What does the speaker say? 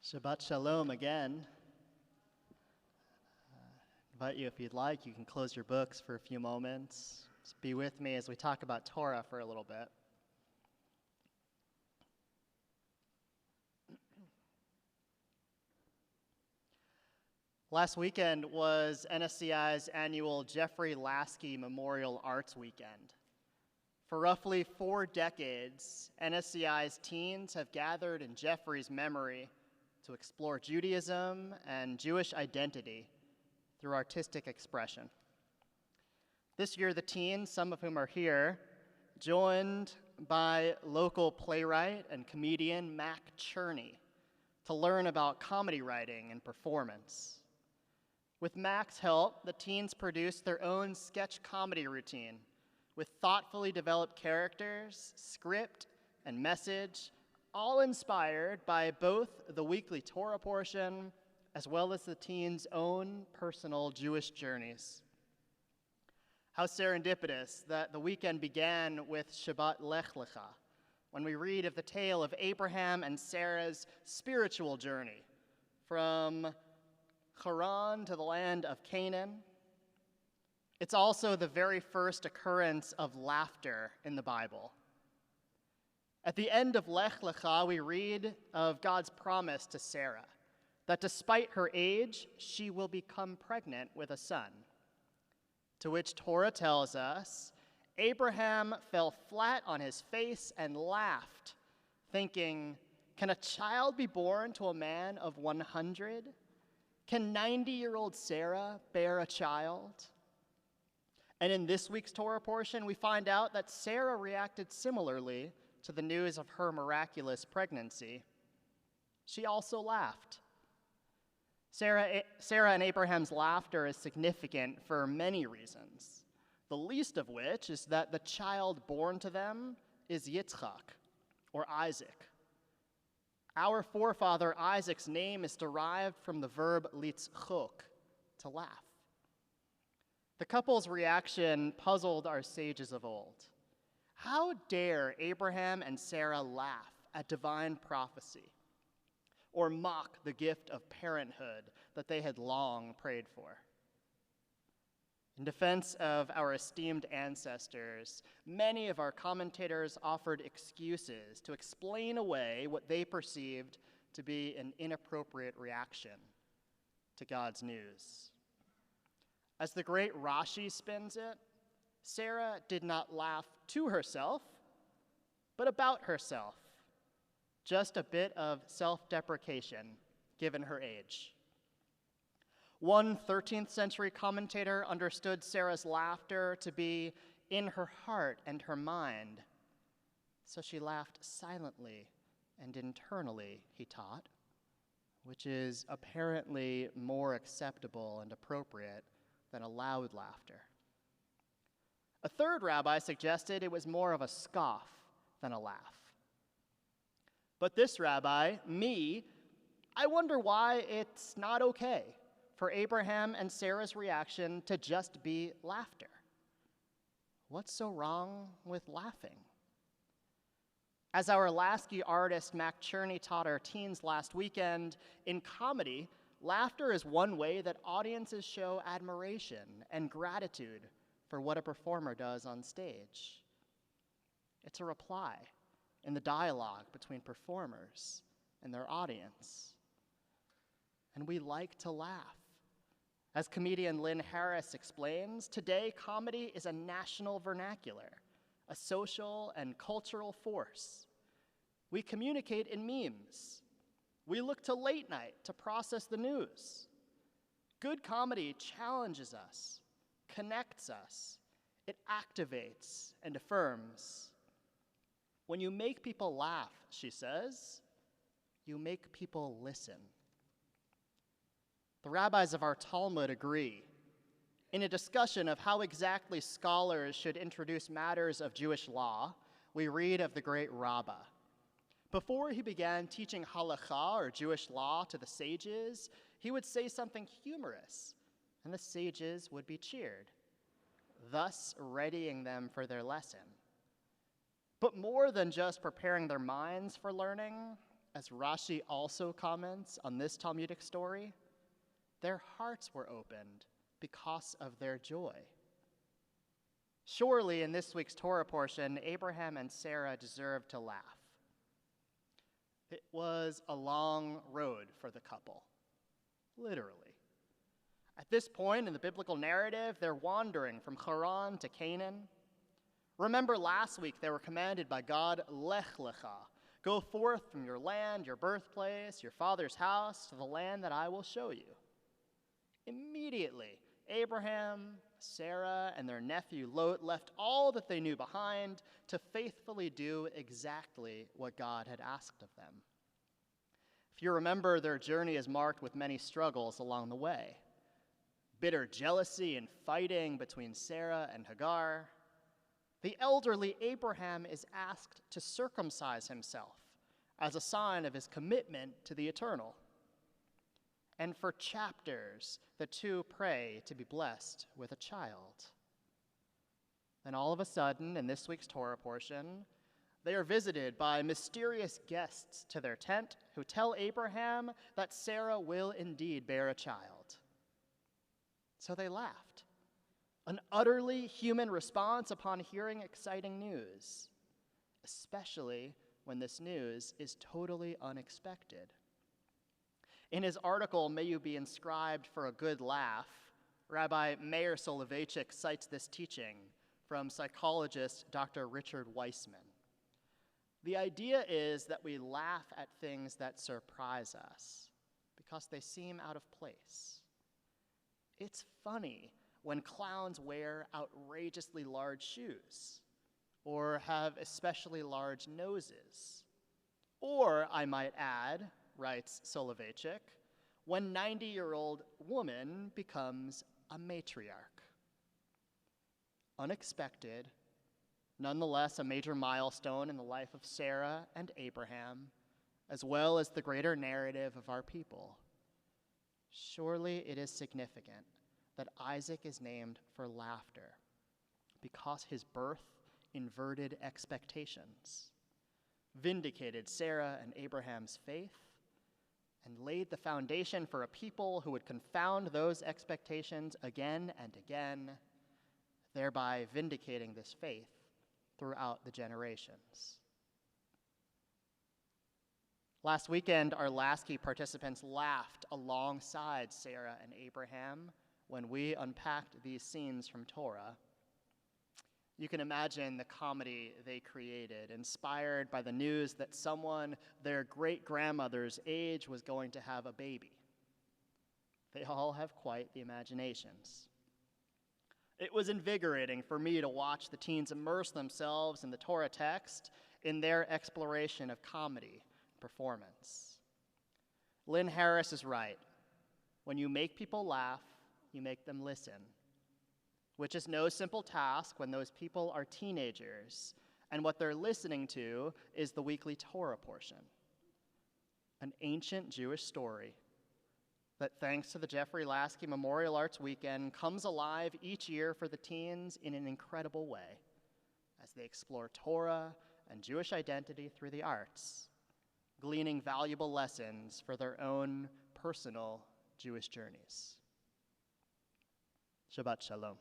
Shabbat Shalom again. Invite you, if you'd like, you can close your books for a few moments. Just be with me as we talk about Torah for a little bit. Last weekend was NSCI's annual Jeffrey Lasky Memorial Arts Weekend. For roughly 4 decades, NSCI's teens have gathered in Jeffrey's memory to explore Judaism and Jewish identity through artistic expression. This year, the teens, some of whom are here, joined by local playwright and comedian Mac Cherney to learn about comedy writing and performance. With Mac's help, the teens produced their own sketch comedy routine with thoughtfully developed characters, script, and message, all inspired by both the weekly Torah portion as well as the teens' own personal Jewish journeys. How serendipitous that the weekend began with Shabbat Lech Lecha, when we read of the tale of Abraham and Sarah's spiritual journey from Haran to the land of Canaan. It's also the very first occurrence of laughter in the Bible. At the end of Lech Lecha, we read of God's promise to Sarah that despite her age, she will become pregnant with a son. To which Torah tells us, Abraham fell flat on his face and laughed, thinking, can a child be born to a man of 100? Can 90-year-old Sarah bear a child? And in this week's Torah portion, we find out that Sarah reacted similarly to the news of her miraculous pregnancy. She also laughed. Sarah and Abraham's laughter is significant for many reasons, the least of which is that the child born to them is Yitzchak, or Isaac. Our forefather Isaac's name is derived from the verb litzchok, to laugh. The couple's reaction puzzled our sages of old. How dare Abraham and Sarah laugh at divine prophecy or mock the gift of parenthood that they had long prayed for? In defense of our esteemed ancestors, many of our commentators offered excuses to explain away what they perceived to be an inappropriate reaction to God's news. As the great Rashi spins it, Sarah did not laugh to herself, but about herself. Just a bit of self-deprecation, given her age. One 13th century commentator understood Sarah's laughter to be in her heart and her mind. So she laughed silently and internally, he taught, which is apparently more acceptable and appropriate than a loud laughter. A third rabbi suggested it was more of a scoff than a laugh. But this rabbi, I wonder why it's not okay for Abraham and Sarah's reaction to just be laughter. What's so wrong with laughing? As our Lasky artist Mac Cherney taught our teens last weekend, in comedy, laughter is one way that audiences show admiration and gratitude for what a performer does on stage. It's a reply in the dialogue between performers and their audience. And we like to laugh. As comedian Lynn Harris explains, today comedy is a national vernacular, a social and cultural force. We communicate in memes. We look to late night to process the news. Good comedy challenges us, connects us, it activates and affirms. When you make people laugh, she says, you make people listen. The rabbis of our Talmud agree. In a discussion of how exactly scholars should introduce matters of Jewish law, we read of the great Rabbi. Before he began teaching halakha, or Jewish law, to the sages, he would say something humorous, and the sages would be cheered, thus readying them for their lesson. But more than just preparing their minds for learning, as Rashi also comments on this Talmudic story, their hearts were opened because of their joy. Surely, in this week's Torah portion, Abraham and Sarah deserve to laugh. It was a long road for the couple, literally. At this point in the biblical narrative, they're wandering from Haran to Canaan. Remember last week they were commanded by God, Lech Lecha, go forth from your land, your birthplace, your father's house, to the land that I will show you. Immediately, Abraham, Sarah, and their nephew Lot left all that they knew behind to faithfully do exactly what God had asked of them. If you remember, their journey is marked with many struggles along the way. Bitter jealousy and fighting between Sarah and Hagar. The elderly Abraham is asked to circumcise himself as a sign of his commitment to the eternal. And for chapters, the two pray to be blessed with a child. Then all of a sudden, in this week's Torah portion, they are visited by mysterious guests to their tent who tell Abraham that Sarah will indeed bear a child. So they laughed. An utterly human response upon hearing exciting news, especially when this news is totally unexpected. In his article, May You Be Inscribed for a Good Laugh, Rabbi Meir Soloveitchik cites this teaching from psychologist Dr. Richard Weissman. The idea is that we laugh at things that surprise us because they seem out of place. It's funny when clowns wear outrageously large shoes or have especially large noses. Or, I might add, writes Soloveitchik, when 90-year-old woman becomes a matriarch. Unexpected, nonetheless a major milestone in the life of Sarah and Abraham, as well as the greater narrative of our people. Surely it is significant that Isaac is named for laughter because his birth inverted expectations, vindicated Sarah and Abraham's faith, and laid the foundation for a people who would confound those expectations again and again, thereby vindicating this faith throughout the generations. Last weekend, our Lasky participants laughed alongside Sarah and Abraham when we unpacked these scenes from Torah. You can imagine the comedy they created, inspired by the news that someone their great-grandmother's age was going to have a baby. They all have quite the imaginations. It was invigorating for me to watch the teens immerse themselves in the Torah text in their exploration of comedy and performance. Lynn Harris is right. When you make people laugh, you make them listen, which is no simple task when those people are teenagers and what they're listening to is the weekly Torah portion, an ancient Jewish story that, thanks to the Jeffrey Lasky Memorial Arts Weekend, comes alive each year for the teens in an incredible way as they explore Torah and Jewish identity through the arts, gleaning valuable lessons for their own personal Jewish journeys. Shabbat Shalom.